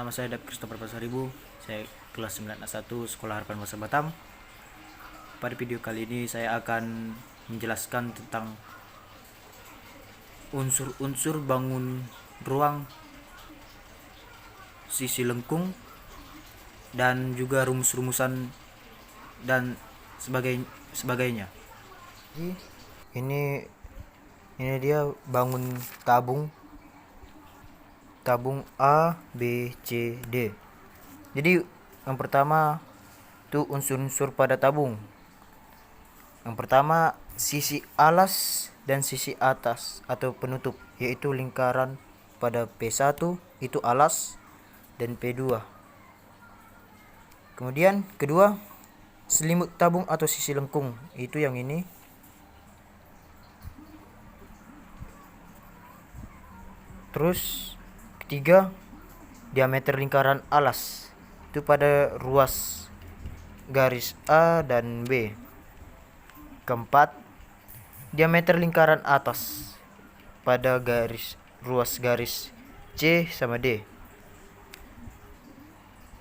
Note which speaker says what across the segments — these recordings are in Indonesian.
Speaker 1: Nama saya Dap Christopher Pasaribu. Saya kelas 9A1 Sekolah Harapan Bahasa Batam. Pada video kali ini saya akan menjelaskan tentang unsur-unsur bangun ruang, sisi lengkung, dan juga rumus-rumusan dan sebagainya. Ini dia bangun tabung A, B, C, D. Jadi yang pertama itu unsur-unsur pada tabung. Yang pertama sisi alas dan sisi atas atau penutup, yaitu lingkaran pada P1 itu alas dan P2. Kemudian kedua selimut tabung atau sisi lengkung, itu yang ini. Terus ketiga diameter lingkaran alas itu pada ruas garis A dan B. Keempat diameter lingkaran atas pada ruas garis C sama D.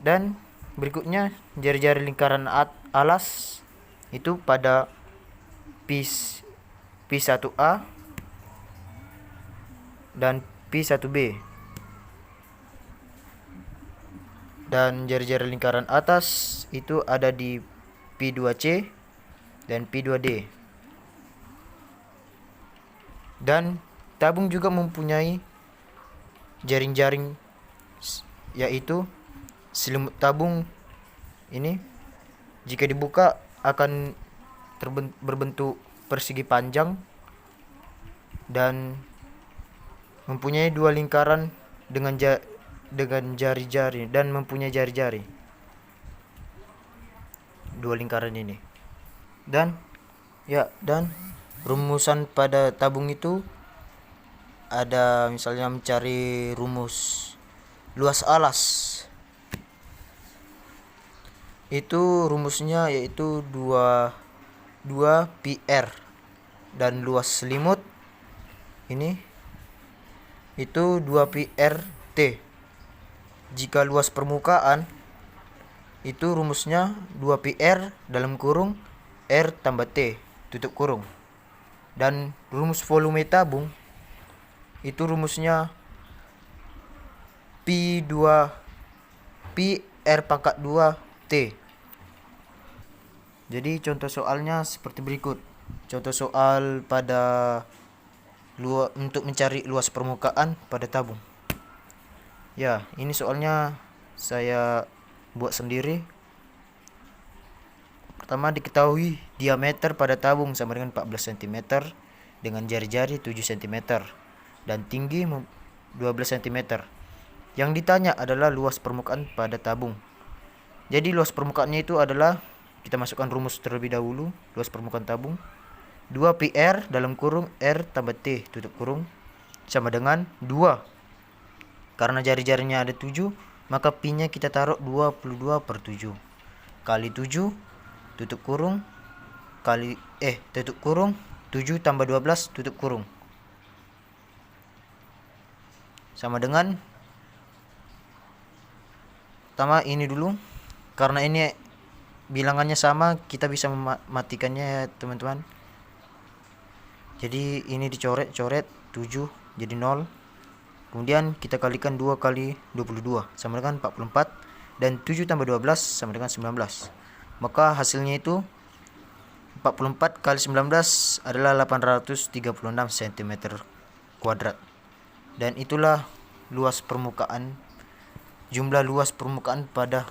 Speaker 1: Dan berikutnya jari-jari lingkaran alas itu pada P1A dan P1B. Dan jari-jari lingkaran atas itu ada di P2C dan P2D. Dan tabung juga mempunyai jaring-jaring, yaitu selimut tabung ini jika dibuka akan berbentuk persegi panjang dan mempunyai dua lingkaran dengan jari-jari dan mempunyai jari-jari, dua lingkaran ini. Dan rumusan pada tabung itu ada, misalnya mencari rumus luas alas, itu rumusnya yaitu 2 PR, dan luas selimut ini itu 2 PRT. Jika luas permukaan itu rumusnya 2 PR dalam kurung R tambah T tutup kurung. Dan rumus volume tabung itu rumusnya PR pangkat 2 T. Jadi contoh soalnya seperti berikut. Contoh soal pada untuk mencari luas permukaan pada tabung. Ya, ini soalnya saya buat sendiri. Pertama diketahui diameter pada tabung sama dengan 14 cm dengan jari-jari 7 cm dan tinggi 12 cm. Yang ditanya adalah luas permukaan pada tabung. Jadi luas permukaannya itu adalah, kita masukkan rumus terlebih dahulu. Luas permukaan tabung 2 PR dalam kurung R tambah T tutup kurung sama dengan 2. Karena jari-jarinya ada 7, maka pi-nya kita taruh 22/7 kali 7 tutup kurung tutup kurung 7 tambah 12 tutup kurung sama dengan, pertama ini dulu, karena ini bilangannya sama kita bisa mematikannya ya teman-teman. Jadi ini dicoret-coret 7 jadi 0. Kemudian kita kalikan 2 kali 22 sama dengan 44 dan 7 tambah 12 sama dengan 19. Maka hasilnya itu 44 kali 19 adalah 836 cm kuadrat. Dan itulah luas permukaan, jumlah luas permukaan pada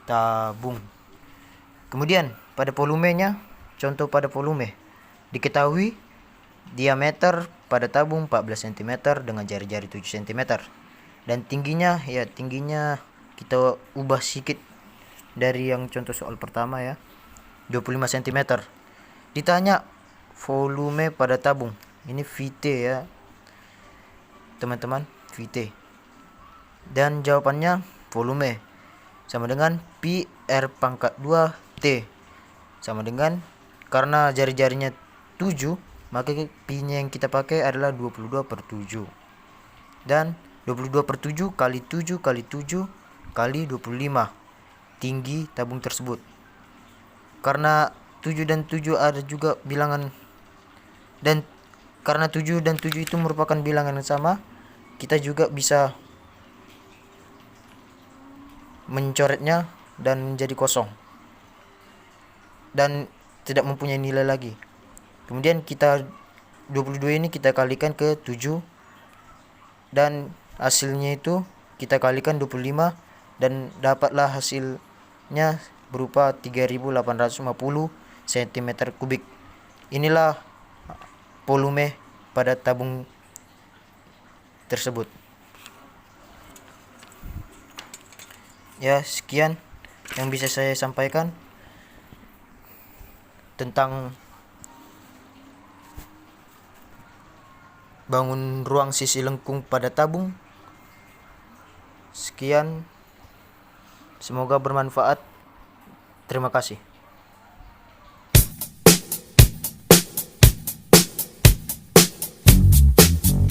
Speaker 1: tabung. Kemudian pada volumenya, contoh pada volume diketahui diameter pada tabung 14 cm dengan jari-jari 7 cm. Dan tingginya kita ubah sedikit dari yang contoh soal pertama ya, 25 cm. Ditanya volume pada tabung, ini VT ya teman-teman, VT. Dan jawabannya volume sama dengan PR pangkat 2 T sama dengan, karena jari-jarinya 7, maka pi-nya yang kita pakai adalah 22/7. Dan 22/7 kali 7 kali 7 kali 25 tinggi tabung tersebut. Karena 7 dan 7 ada juga bilangan, dan karena 7 dan 7 itu merupakan bilangan yang sama, kita juga bisa mencoretnya dan menjadi kosong dan tidak mempunyai nilai lagi. Kemudian kita 22 ini kita kalikan ke 7 dan hasilnya itu kita kalikan 25 dan dapatlah hasilnya berupa 3850 cm kubik. Inilah volume pada tabung tersebut. Ya, sekian yang bisa saya sampaikan tentang bangun ruang sisi lengkung pada tabung. Sekian, semoga bermanfaat. Terima kasih.